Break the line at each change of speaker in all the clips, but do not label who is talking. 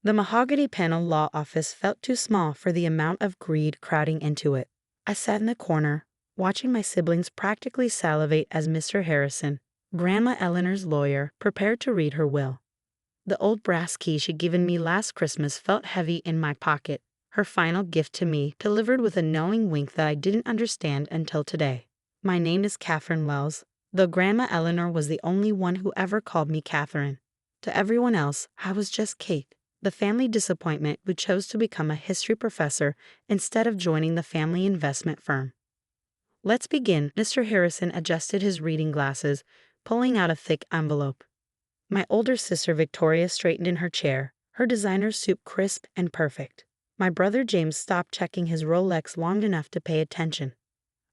The mahogany panel law office felt too small for the amount of greed crowding into it. I sat in the corner, watching my siblings practically salivate as Mr. Harrison, Grandma Eleanor's lawyer, prepared to read her will. The old brass key she'd given me last Christmas felt heavy in my pocket, her final gift to me, delivered with a knowing wink that I didn't understand until today. My name is Katherine Wells, though Grandma Eleanor was the only one who ever called me Katherine. To everyone else, I was just Kate, the family disappointment who chose to become a history professor instead of joining the family investment firm. Let's begin. Mr. Harrison adjusted his reading glasses, pulling out a thick envelope. My older sister Victoria straightened in her chair, her designer suit crisp and perfect. My brother James stopped checking his Rolex long enough to pay attention.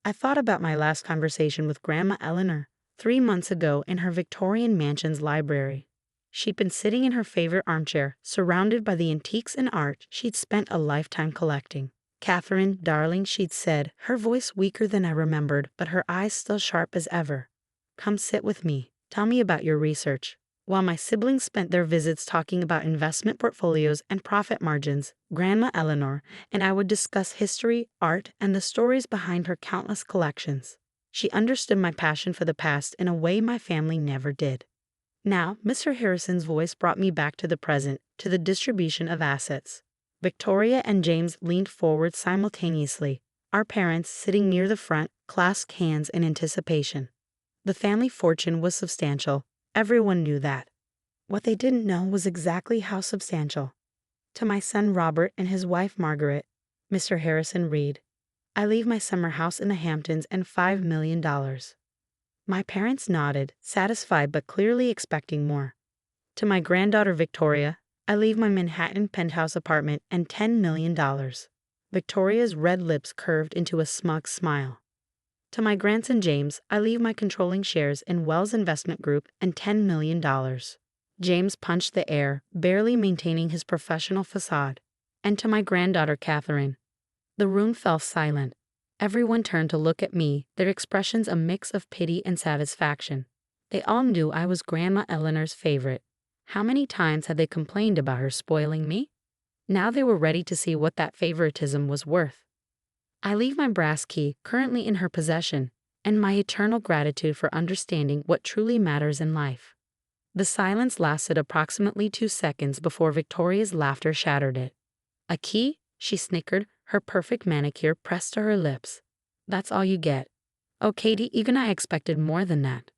I thought about my last conversation with Grandma Eleanor, 3 months ago in her Victorian mansion's library. She'd been sitting in her favorite armchair, surrounded by the antiques and art she'd spent a lifetime collecting. "Katherine, darling," she'd said, her voice weaker than I remembered, but her eyes still sharp as ever. "Come sit with me. Tell me about your research." While my siblings spent their visits talking about investment portfolios and profit margins, Grandma Eleanor and I would discuss history, art, and the stories behind her countless collections. She understood my passion for the past in a way my family never did. Now, Mr. Harrison's voice brought me back to the present, to the distribution of assets. Victoria and James leaned forward simultaneously, our parents sitting near the front, clasped hands in anticipation. The family fortune was substantial. Everyone knew that. What they didn't know was exactly how substantial. To my son Robert and his wife Margaret, Mr. Harrison read, "I leave my summer house in the Hamptons and $5 million. My parents nodded, satisfied but clearly expecting more. To my granddaughter Victoria, "I leave my Manhattan penthouse apartment and $10 million. Victoria's red lips curved into a smug smile. To my grandson James, "I leave my controlling shares in Wells Investment Group and $10 million. James punched the air, barely maintaining his professional facade. And to my granddaughter Katherine. The room fell silent. Everyone turned to look at me, their expressions a mix of pity and satisfaction. They all knew I was Grandma Eleanor's favorite. How many times had they complained about her spoiling me? Now they were ready to see what that favoritism was worth. I leave my brass key, currently in her possession, and my eternal gratitude for understanding what truly matters in life." The silence lasted approximately 2 seconds before Victoria's laughter shattered it. "A key?" she snickered, her perfect manicure pressed to her lips. "That's all you get." "Oh, Katie, even I expected more than that."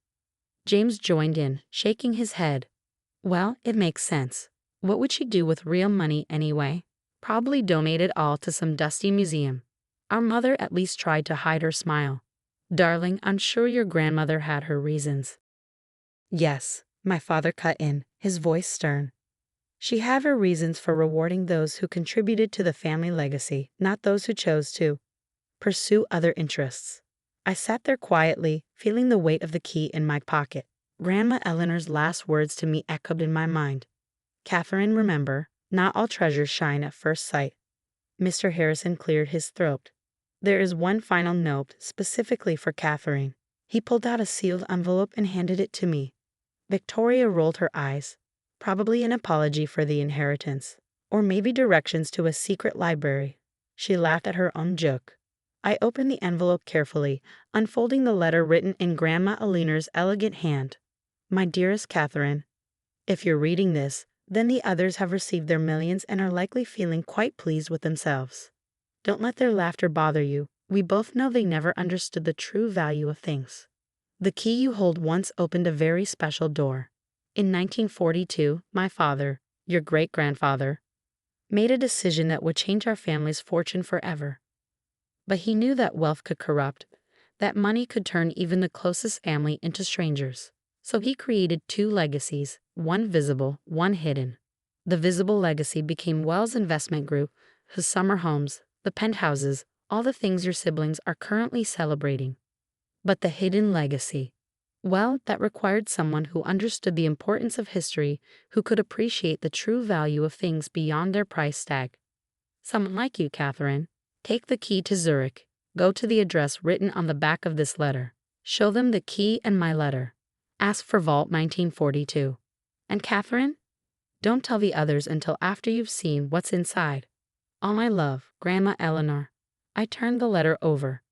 James joined in, shaking his head. "Well, it makes sense. What would she do with real money anyway? Probably donate it all to some dusty museum." Our mother at least tried to hide her smile. "Darling, I'm sure your grandmother had her reasons." "Yes," my father cut in, his voice stern. "She had her reasons for rewarding those who contributed to the family legacy, not those who chose to pursue other interests." I sat there quietly, feeling the weight of the key in my pocket. Grandma Eleanor's last words to me echoed in my mind. "Katherine, remember, not all treasures shine at first sight." Mr. Harrison cleared his throat. "There is one final note specifically for Katherine." He pulled out a sealed envelope and handed it to me. Victoria rolled her eyes. Probably an apology for the inheritance. Or maybe directions to a secret library. She laughed at her own joke. I opened the envelope carefully, unfolding the letter written in Grandma Eleanor's elegant hand. "My dearest Katherine, if you're reading this, then the others have received their millions and are likely feeling quite pleased with themselves. Don't let their laughter bother you. We both know they never understood the true value of things. The key you hold once opened a very special door. In 1942, my father, your great-grandfather, made a decision that would change our family's fortune forever. But he knew that wealth could corrupt, that money could turn even the closest family into strangers. So he created 2 legacies, one visible, one hidden. The visible legacy became Wells Investment Group, whose summer homes, the penthouses, all the things your siblings are currently celebrating. But the hidden legacy, well, that required someone who understood the importance of history, who could appreciate the true value of things beyond their price tag. Someone like you, Katherine. Take the key to Zurich. Go to the address written on the back of this letter. Show them the key and my letter. Ask for Vault 1942. And Katherine? Don't tell the others until after you've seen what's inside. All my love, Grandma Eleanor. I turned the letter over.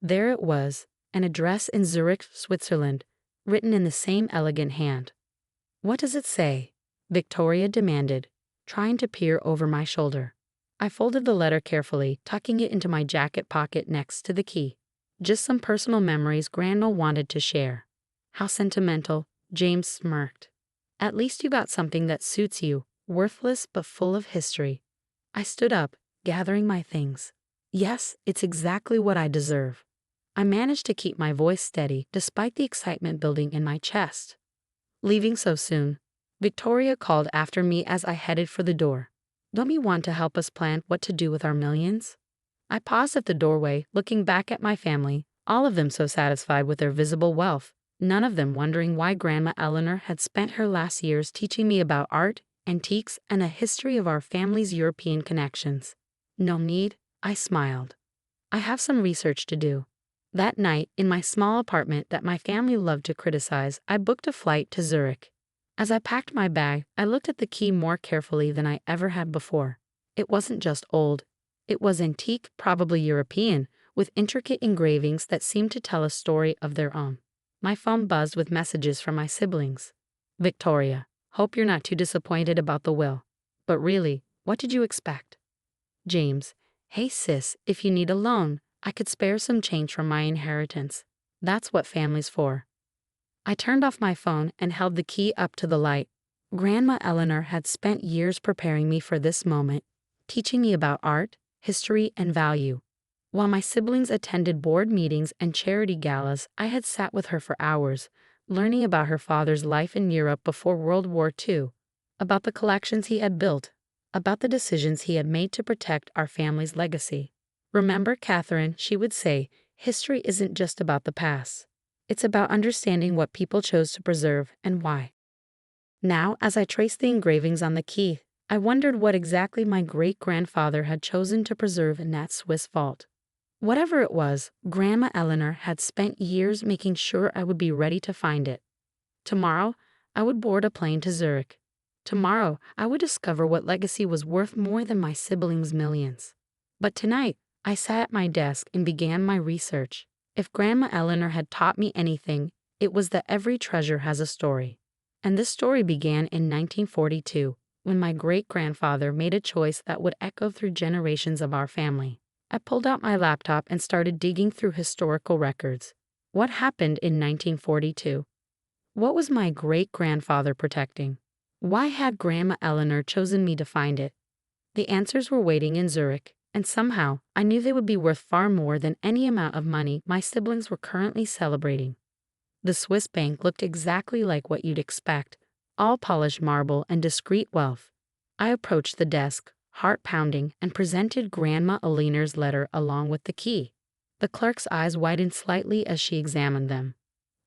There it was, an address in Zurich, Switzerland, written in the same elegant hand. What does it say? Victoria demanded, trying to peer over my shoulder. I folded the letter carefully, tucking it into my jacket pocket next to the key. Just some personal memories Grandma wanted to share. How sentimental, James smirked. At least you got something that suits you, worthless but full of history. I stood up, gathering my things. Yes, it's exactly what I deserve. I managed to keep my voice steady despite the excitement building in my chest. Leaving so soon, Victoria called after me as I headed for the door. Don't you want to help us plan what to do with our millions? I paused at the doorway, looking back at my family, all of them so satisfied with their visible wealth, none of them wondering why Grandma Eleanor had spent her last years teaching me about art, antiques, and a history of our family's European connections. No need, I smiled. I have some research to do. That night, in my small apartment that my family loved to criticize, I booked a flight to Zurich. As I packed my bag, I looked at the key more carefully than I ever had before. It wasn't just old. It was antique, probably European, with intricate engravings that seemed to tell a story of their own. My phone buzzed with messages from my siblings. Victoria, hope you're not too disappointed about the will. But really, what did you expect? James, hey sis, if you need a loan, I could spare some change from my inheritance. That's what family's for. I turned off my phone and held the key up to the light. Grandma Eleanor had spent years preparing me for this moment, teaching me about art, history, and value. While my siblings attended board meetings and charity galas, I had sat with her for hours, learning about her father's life in Europe before World War II, about the collections he had built, about the decisions he had made to protect our family's legacy. Remember, Catherine, she would say, history isn't just about the past. It's about understanding what people chose to preserve and why. Now, as I traced the engravings on the key, I wondered what exactly my great-grandfather had chosen to preserve in that Swiss vault. Whatever it was, Grandma Eleanor had spent years making sure I would be ready to find it. Tomorrow, I would board a plane to Zurich. Tomorrow, I would discover what legacy was worth more than my siblings' millions. But tonight, I sat at my desk and began my research. If Grandma Eleanor had taught me anything, it was that every treasure has a story. And this story began in 1942, when my great-grandfather made a choice that would echo through generations of our family. I pulled out my laptop and started digging through historical records. What happened in 1942? What was my great-grandfather protecting? Why had Grandma Eleanor chosen me to find it? The answers were waiting in Zurich, and somehow I knew they would be worth far more than any amount of money my siblings were currently celebrating. The Swiss bank looked exactly like what you'd expect, all polished marble and discreet wealth. I approached the desk, heart pounding, and presented Grandma Eleanor's letter along with the key. The clerk's eyes widened slightly as she examined them.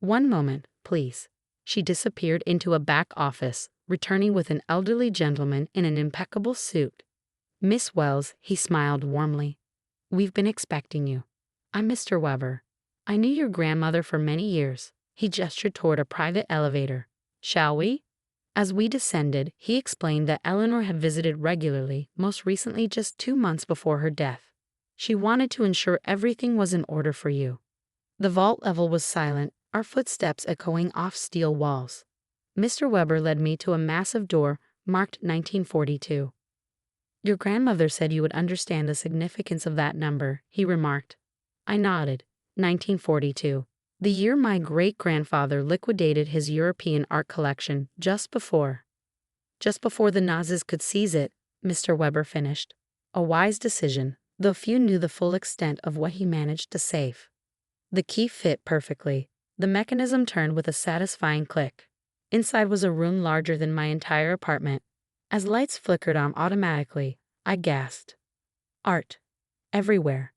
One moment, please. She disappeared into a back office, returning with an elderly gentleman in an impeccable suit. Miss Wells, he smiled warmly. We've been expecting you. I'm Mr. Weber. I knew your grandmother for many years. He gestured toward a private elevator. Shall we? As we descended, he explained that Eleanor had visited regularly, most recently just 2 months before her death. She wanted to ensure everything was in order for you. The vault level was silent, our footsteps echoing off steel walls. Mr. Weber led me to a massive door marked 1942. Your grandmother said you would understand the significance of that number, he remarked. I nodded. 1942. The year my great-grandfather liquidated his European art collection just before the Nazis could seize it, Mr. Weber finished. A wise decision, though few knew the full extent of what he managed to save. The key fit perfectly. The mechanism turned with a satisfying click. Inside was a room larger than my entire apartment. As lights flickered on automatically, I gasped. Art. Everywhere.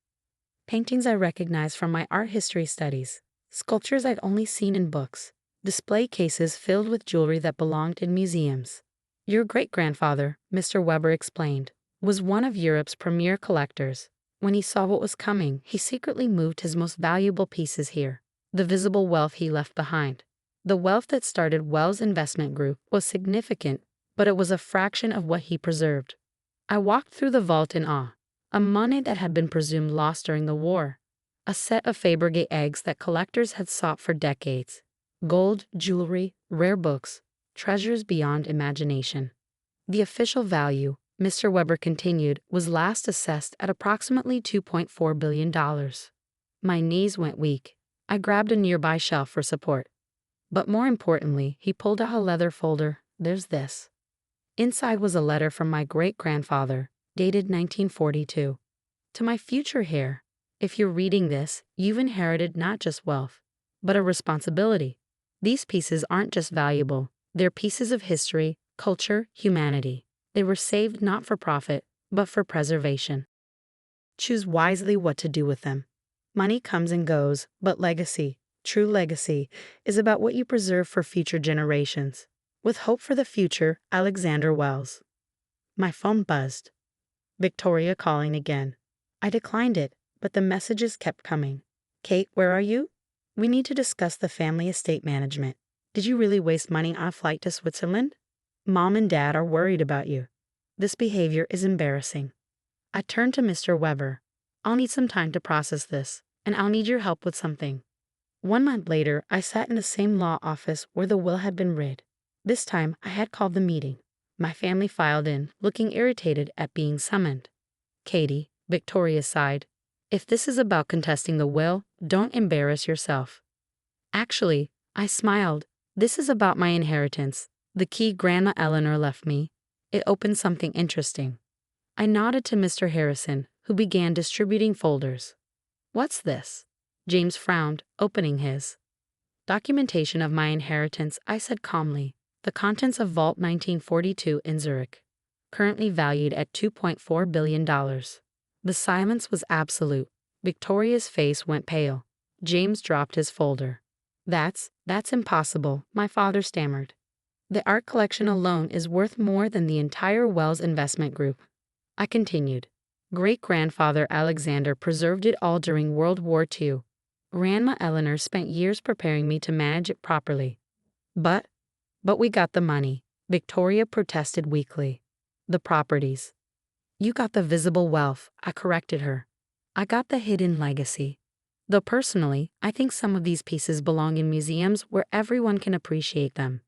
Paintings I recognized from my art history studies. Sculptures I'd only seen in books. Display cases filled with jewelry that belonged in museums. Your great-grandfather, Mr. Weber explained, was one of Europe's premier collectors. When he saw what was coming, he secretly moved his most valuable pieces here. The visible wealth he left behind. The wealth that started Wells Investment Group was significant, but it was a fraction of what he preserved. I walked through the vault in awe. A money that had been presumed lost during the war. A set of Fabergé eggs that collectors had sought for decades. Gold, jewelry, rare books, treasures beyond imagination. The official value, Mr. Weber continued, was last assessed at approximately $2.4 billion. My knees went weak. I grabbed a nearby shelf for support. But more importantly, he pulled out a leather folder. There's this. Inside was a letter from my great-grandfather, dated 1942. To my future heir, if you're reading this, you've inherited not just wealth, but a responsibility. These pieces aren't just valuable, they're pieces of history, culture, humanity. They were saved not for profit, but for preservation. Choose wisely what to do with them. Money comes and goes, but legacy, true legacy, is about what you preserve for future generations. With hope for the future, Alexander Wells. My phone buzzed. Victoria calling again. I declined it, but the messages kept coming. Kate, where are you? We need to discuss the family estate management. Did you really waste money on a flight to Switzerland? Mom and Dad are worried about you. This behavior is embarrassing. I turned to Mr. Weber. I'll need some time to process this, and I'll need your help with something. 1 month later, I sat in the same law office where the will had been read. This time, I had called the meeting. My family filed in, looking irritated at being summoned. Katie, Victoria sighed. If this is about contesting the will, don't embarrass yourself. Actually, I smiled. This is about my inheritance, the key Grandma Eleanor left me. It opened something interesting. I nodded to Mr. Harrison, who began distributing folders. What's this? James frowned, opening his. Documentation of my inheritance, I said calmly. The contents of Vault 1942 in Zurich, currently valued at $2.4 billion. The silence was absolute. Victoria's face went pale. James dropped his folder. That's impossible, my father stammered. The art collection alone is worth more than the entire Wells investment group. I continued. Great-grandfather Alexander preserved it all during World War II. Grandma Eleanor spent years preparing me to manage it properly. But we got the money, Victoria protested weakly. The properties. You got the visible wealth, I corrected her. I got the hidden legacy. Though personally, I think some of these pieces belong in museums where everyone can appreciate them.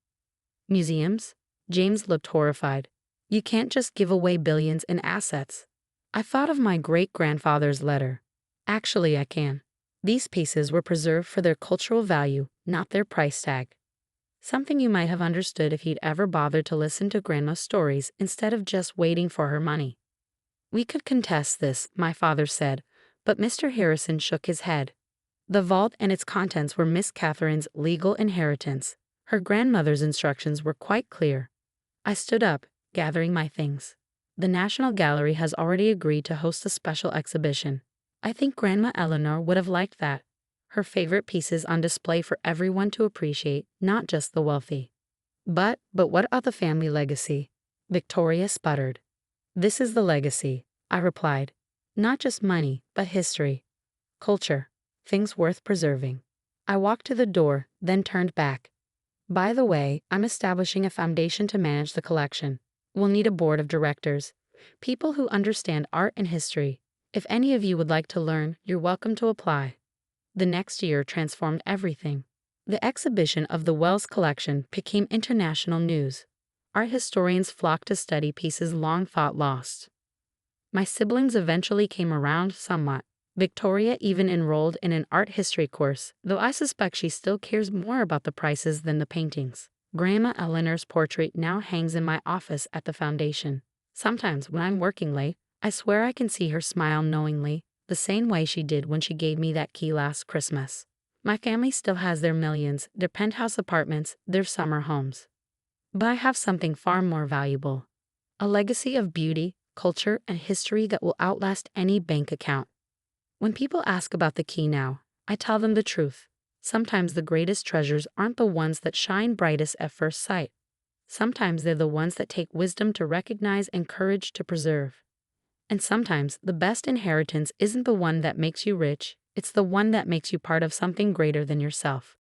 Museums? James looked horrified. You can't just give away billions in assets. I thought of my great-grandfather's letter. Actually, I can. These pieces were preserved for their cultural value, not their price tag. Something you might have understood if he'd ever bothered to listen to Grandma's stories instead of just waiting for her money. We could contest this, my father said, but Mr. Harrison shook his head. The vault and its contents were Miss Catherine's legal inheritance. Her grandmother's instructions were quite clear. I stood up, gathering my things. The National Gallery has already agreed to host a special exhibition. I think Grandma Eleanor would have liked that. Her favorite pieces on display for everyone to appreciate, not just the wealthy. But what about the family legacy? Victoria sputtered. This is the legacy, I replied. Not just money, but history. Culture. Things worth preserving. I walked to the door, then turned back. By the way, I'm establishing a foundation to manage the collection. We'll need a board of directors, people who understand art and history. If any of you would like to learn, you're welcome to apply. The next year transformed everything. The exhibition of the Wells collection became international news. Art historians flocked to study pieces long thought lost. My siblings eventually came around somewhat. Victoria even enrolled in an art history course, though I suspect she still cares more about the prices than the paintings. Grandma Eleanor's portrait now hangs in my office at the foundation. Sometimes when I'm working late, I swear I can see her smile knowingly, the same way she did when she gave me that key last Christmas. My family still has their millions, their penthouse apartments, their summer homes. But I have something far more valuable. A legacy of beauty, culture, and history that will outlast any bank account. When people ask about the key now, I tell them the truth. Sometimes the greatest treasures aren't the ones that shine brightest at first sight. Sometimes they're the ones that take wisdom to recognize and courage to preserve. And sometimes the best inheritance isn't the one that makes you rich, it's the one that makes you part of something greater than yourself.